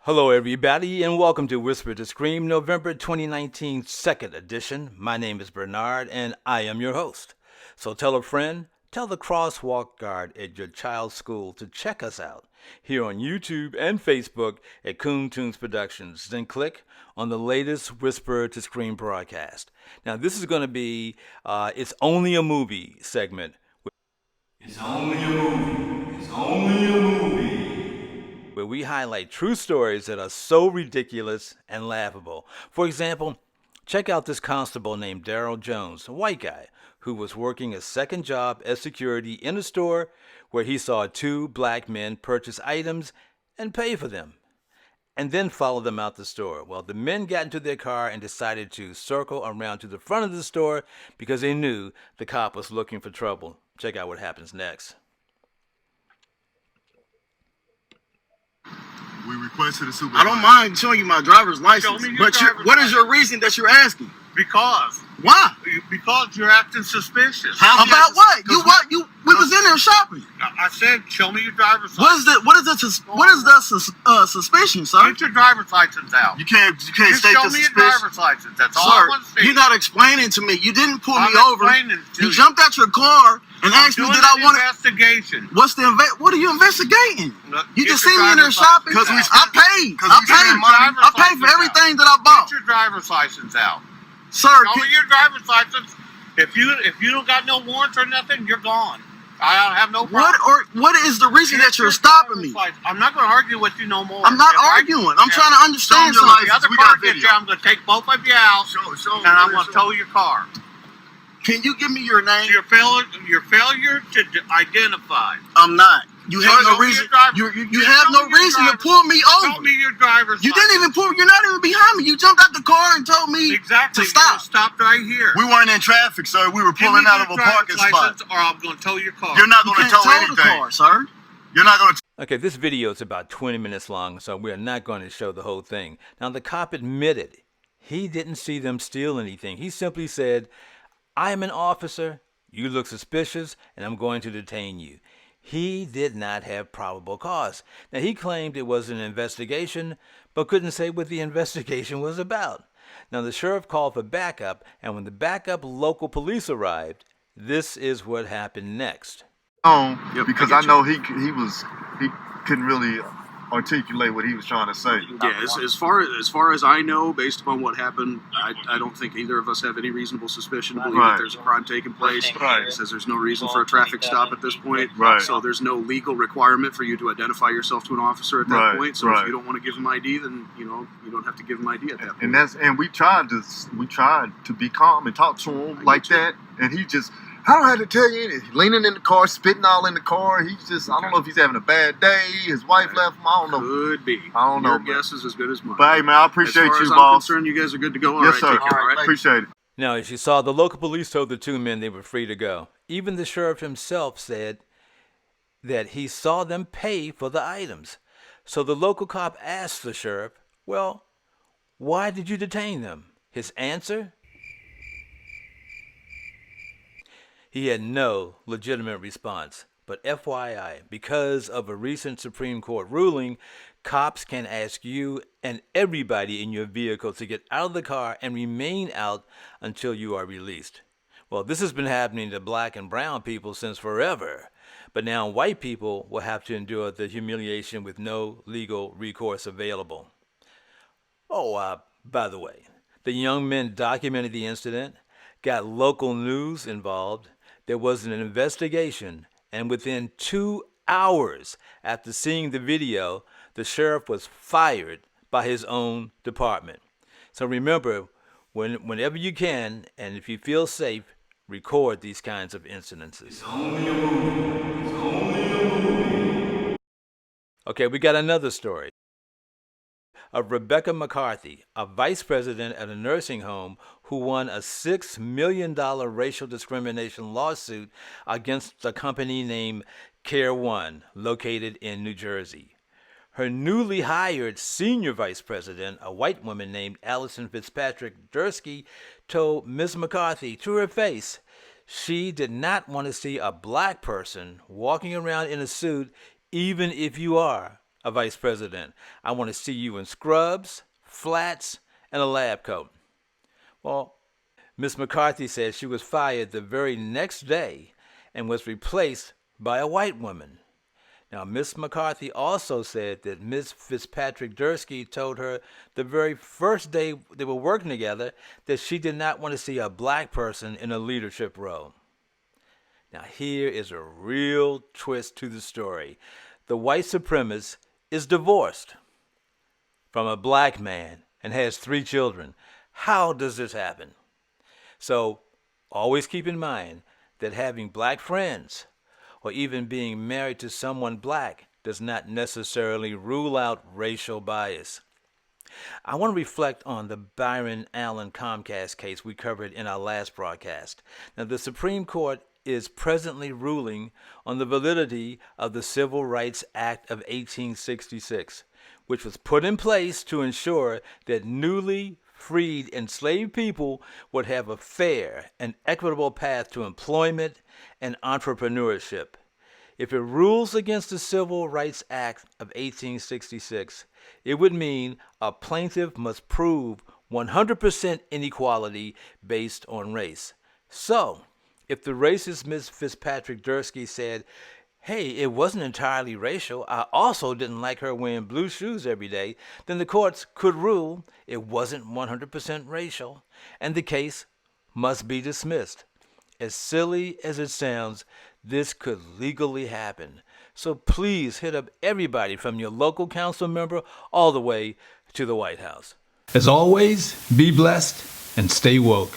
Hello, everybody, and welcome to Whisper to Scream, November 2019, second edition. My name is Bernard, and I am your host. So tell a friend, tell the crosswalk guard at your child's school to check us out here on YouTube and Facebook at Coon Tunes Productions. Then click on the latest Whisper to Scream broadcast. Now, this is going to be It's Only a Movie segment. It's only a movie. It's only a movie. Where we highlight true stories that are so ridiculous and laughable. For example, check out this constable named Daryl Jones, a white guy, who was working a second job as security in a store where he saw two black men purchase items and pay for them, and then follow them out the store. Well, the men got into their car and decided to circle around to the front of the store because they knew the cop was looking for trouble. Check out what happens next. We requested a supervisor. I don't mind showing you my driver's license, but what is your reason that you're asking? Because. Why? Because you're acting suspicious. About what? We was in there shopping. I said, show me your driver's What license. is the suspicion, sir? Get your driver's license out. You can't Just state show the me your suspicion. driver's license. That's all I Sir, want to see. you're not explaining to me. You didn't pull I'm me over. explaining to You you. jumped out your car and asked me Doing did I an want to. investigation. What are you investigating? Look, You get just your see me in there driver's shopping. license I out. paid. Because I we spent paid. money. I paid for everything that I bought. Get your driver's license out. Sir, Show me your driver's license. If you don't got no warrants or nothing, you're gone. I don't have no problem. what is the reason that you're Get your stopping me? driver's license. I'm not going to argue with you no more. I'm not If I- arguing. I'm if- trying to understand Show me your something. The other We car got gets you, video. I'm going to take both of you out, Show and I'm going to tow your car. Can you give me your name? Your failure to identify. I'm not. You have Show no me reason. your driver- You have show no me your reason to driver- pull me Show over. me your driver's You license. didn't even pull. You're not even behind me. You jumped out the car and told me Exactly. to stop. You stopped right here. We weren't in traffic, sir. We were Give pulling me out your of a driver's parking spot. license, or I'm going to tow your car. You're not You going to can't tow tow anything. the car, sir. You're not going to. Okay, this video is about 20 minutes long, so we are not going to show the whole thing. Now, the cop admitted he didn't see them steal anything. He simply said, I am an officer, you look suspicious, and I'm going to detain you. He did not have probable cause. Now, he claimed it was an investigation, but couldn't say what the investigation was about. Now, the sheriff called for backup, and when the backup local police arrived, this is what happened next. Because I know he couldn't really articulate what he was trying to say. Yeah, as far as I know, based upon what happened, I don't think either of us have any reasonable suspicion to believe Right. that there's a crime taking place. Right. It says there's no reason for a traffic stop at this point. Right. So there's no legal requirement for you to identify yourself to an officer at that Right, point. So right. if you don't want to give him ID, then you don't have to give him ID at that point. And we tried to be calm and talk to him like that, and he just. I don't have to tell you anything. Leaning in the car, spitting all in the car. He's just, I don't know if he's having a bad day. His wife left him. I don't know. Could be. I don't know, Your man. guess is as good as mine. But hey, man, I appreciate as far you, as I'm boss. concerned, you guys are good to go. All Yes, right, sir. take care. All right. Appreciate it. Now, as you saw, the local police told the two men they were free to go. Even the sheriff himself said that he saw them pay for the items. So the local cop asked the sheriff, well, why did you detain them? His answer? He had no legitimate response. But FYI, because of a recent Supreme Court ruling, cops can ask you and everybody in your vehicle to get out of the car and remain out until you are released. Well, this has been happening to black and brown people since forever. But now white people will have to endure the humiliation with no legal recourse available. Oh, by the way, the young men documented the incident, got local news involved. There was an investigation, and within 2 hours after seeing the video, the sheriff was fired by his own department. So remember, whenever you can, and if you feel safe, record these kinds of incidences. It's only a movie. It's only a movie. Okay, we got another story of Rebecca McCarthy, a vice president at a nursing home who won a $6 million racial discrimination lawsuit against a company named Care One, located in New Jersey. Her newly hired senior vice president, a white woman named Allison Fitzpatrick Dursky, told Ms. McCarthy to her face she did not want to see a black person walking around in a suit, even if you are a vice president. I want to see you in scrubs, flats, and a lab coat. Well, Miss McCarthy said she was fired the very next day and was replaced by a white woman. Now, Miss McCarthy also said that Miss Fitzpatrick Dursky told her the very first day they were working together that she did not want to see a black person in a leadership role. Now, here is a real twist to the story. The white supremacist is divorced from a black man and has 3 children. How does this happen? So, always keep in mind that having black friends or even being married to someone black does not necessarily rule out racial bias. I want to reflect on the Byron Allen Comcast case we covered in our last broadcast. Now, the Supreme Court is presently ruling on the validity of the Civil Rights Act of 1866, which was put in place to ensure that newly freed enslaved people would have a fair and equitable path to employment and entrepreneurship. If it rules against the Civil Rights Act of 1866, it would mean a plaintiff must prove 100% inequality based on race. So, if the racist Miss Fitzpatrick Dursky said, hey, it wasn't entirely racial, I also didn't like her wearing blue shoes every day, then the courts could rule it wasn't 100% racial, and the case must be dismissed. As silly as it sounds, this could legally happen. So please hit up everybody from your local council member all the way to the White House. As always, be blessed and stay woke.